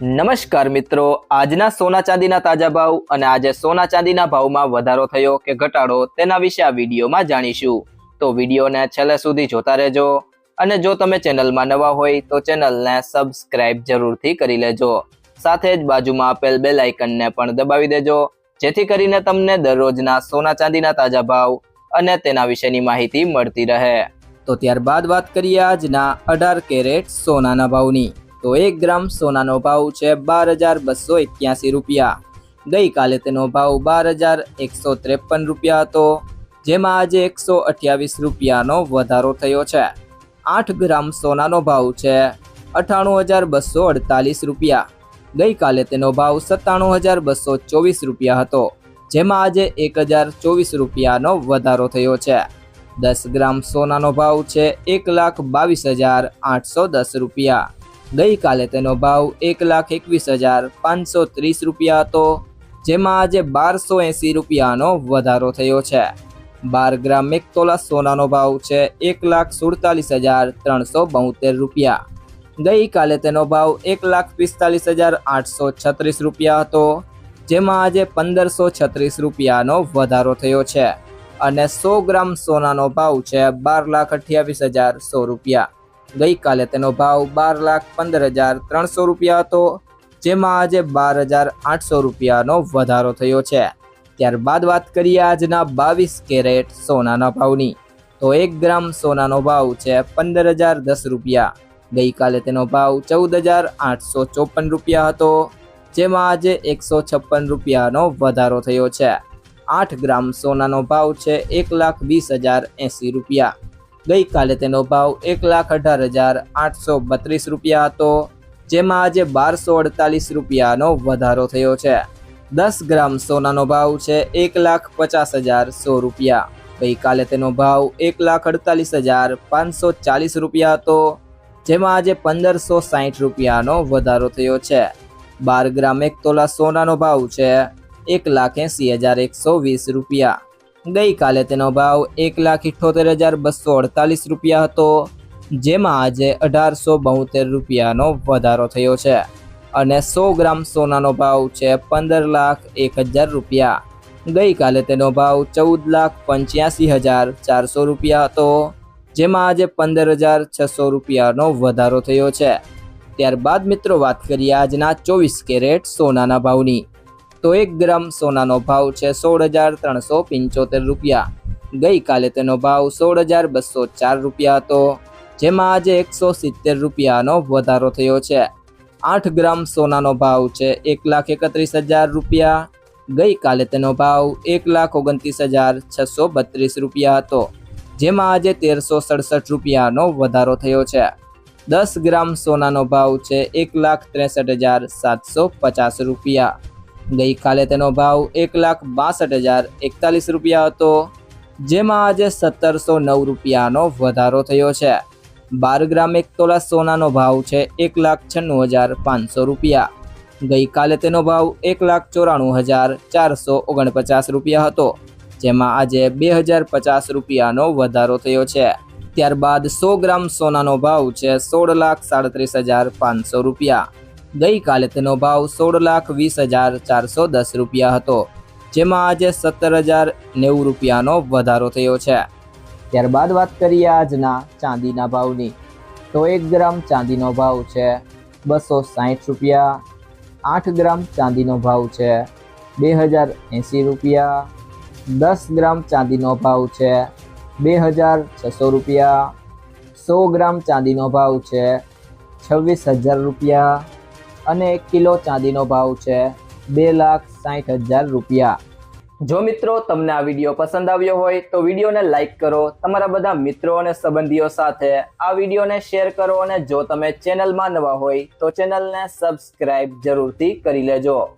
નમસ્કાર મિત્રો, આજના સોના ચાંદીના તાજા ભાવ અને આજે સોના ચાંદીના ભાવમાં વધારો થયો કે ઘટાડો તેના વિશે આ વિડીયોમાં જાણીશું। તો વિડીયોને છેલ્લે સુધી જોતા રહેજો અને જો તમે ચેનલમાં નવા હોય તો ચેનલને સબસ્ક્રાઇબ જરૂરથી કરી લેજો। સાથે જ બાજુમાં આપેલ બેલ આઇકનને પણ દબાવી દેજો જેથી કરીને તમને દરરોજના સોના ચાંદીના તાજા ભાવ અને તેના વિશેની માહિતી મળતી રહે। તો ત્યારબાદ વાત કરીએ આજના 18 કેરેટ સોનાના ભાવની। તો 1 ગ્રામ સોનાનો ભાવ છે 12,281 રૂપિયા। ગઈકાલે તેનો ભાવ 12,153 રૂપિયા હતો, જેમાં આજે 128 રૂપિયાનો વધારો થયો છે। 8 ગ્રામ સોનાનો ભાવ છે 98,248 રૂપિયા। ગઈકાલે તેનો ભાવ 97,224 રૂપિયા હતો, જેમાં આજે 1,024 રૂપિયાનો વધારો થયો છે। 10 ગ્રામ સોનાનો ભાવ છે 1,22,810 રૂપિયા। ગઈકાલે તેનો ભાવ 1,21,530 રૂપિયા હતો, જેમાં આજે 1,280 રૂપિયાનો વધારો થયો છે। 12 ગ્રામ 1 તોલા સોનાનો ભાવ છે 1,47,372 રૂપિયા। ગઈકાલે તેનો ભાવ 1,45,836 રૂપિયા હતો, જેમાં આજે 1,536 રૂપિયાનો વધારો થયો છે। અને 100 ગ્રામ સોનાનો ભાવ છે 12,28,100 રૂપિયા। ગઈકાલે તેનો ભાવ 12,15,300 રૂપિયા હતો, જેમાં આજે 12,800 રૂપિયાનો વધારો થયો છે। ત્યારબાદ વાત કરીએ આજના 22 કેરેટ સોનાના ભાવની। તો 1 ગ્રામ સોનાનો ભાવ છે 15,010 રૂપિયા। ગઈકાલે તેનો ભાવ 14,854 રૂપિયા હતો, જેમાં આજે 156 રૂપિયાનો વધારો થયો છે। 8 ગ્રામ સોનાનો ભાવ છે 1,20,080 રૂપિયા। ગઈકાલે તેનો ભાવ 1,18,832 રૂપિયા હતો, જેમાં આજે 1,248 રૂપિયાનો વધારો થયો છે। 10 ગ્રામ સોનાનો ભાવ છે 1,50,100 રૂપિયા। ગઈકાલે તેનો ભાવ 1,48,540 રૂપિયા હતો, જેમાં આજે 1,560 રૂપિયાનો વધારો થયો છે। 12 ગ્રામ 1 તોલા સોનાનો ભાવ છે 1,80,120 રૂપિયા। ગઈકાલે તેનો ભાવ 1,78,248 રૂપિયા હતો, જેમાં આજે 1,872 રૂપિયાનો વધારો થયો છે। અને 100 ગ્રામ સોનાનો ભાવ છે 15,01,000 રૂપિયા। ગઈકાલે તેનો ભાવ 14,85,400 રૂપિયા હતો, જેમાં આજે 15,600 રૂપિયાનો વધારો થયો છે। ત્યારબાદ મિત્રો વાત કરીએ આજના 24 કેરેટ સોનાના ભાવની। તો 1 ગ્રામ સોનાનો ભાવ છે 16,375 રૂપિયા। ગઈકાલે તેનો ભાવ 16,204 રૂપિયા હતો, જેમાં આજે 170 રૂપિયાનો વધારો થયો છે। 8 ગ્રામ સોનાનો ભાવ છે 1,31,000 રૂપિયા। ગઈકાલે તેનો ભાવ 1,29,632 રૂપિયા હતો, જેમાં આજે 1,367 રૂપિયાનો વધારો થયો છે। 10 ગ્રામ સોનાનો ભાવ છે 1,63,750 રૂપિયા। ગઈકાલે તેનો ભાવ 1,62,041 રૂપિયા હતો, જેમાં આજે 1,709 રૂપિયાનો વધારો થયો છે। 12 ગ્રામ 1 તોલા સોનાનો ભાવ છે 1,96,500 રૂપિયા। ગઈકાલે તેનો ભાવ 1,94,449 રૂપિયા હતો, જેમાં આજે 2,050 રૂપિયાનો વધારો થયો છે। ત્યારબાદ 100 ગ્રામ સોનાનો ભાવ છે 16,37,500 રૂપિયા। ગઈકાલે તેનો ભાવ 16,20,410 રૂપિયા હતો, જેમાં આજે 17,090 રૂપિયાનો વધારો થયો છે। ત્યારબાદ વાત કરીએ આજના ચાંદીના ભાવની। તો 1 ગ્રામ ચાંદીનો ભાવ છે 260 રૂપિયા। 8 ગ્રામ ચાંદીનો ભાવ છે 2,080 રૂપિયા। 10 ગ્રામ ચાંદીનો ભાવ છે 2,600 રૂપિયા। 100 ગ્રામ ચાંદીનો ભાવ છે 26,000 રૂપિયા। અને 1 કિલો ચાંદીનો ભાવ છે 2,60,000 રૂપિયા। જો મિત્રો તમને આ વિડીયો પસંદ આવ્યો હોય તો વિડીયોને લાઈક કરો, તમારા બધા મિત્રો અને સંબંધીઓ સાથે આ વિડીયોને શેર કરો અને જો તમે ચેનલમાં નવા હોય તો ચેનલને સબસ્ક્રાઇબ જરૂરથી કરી લેજો।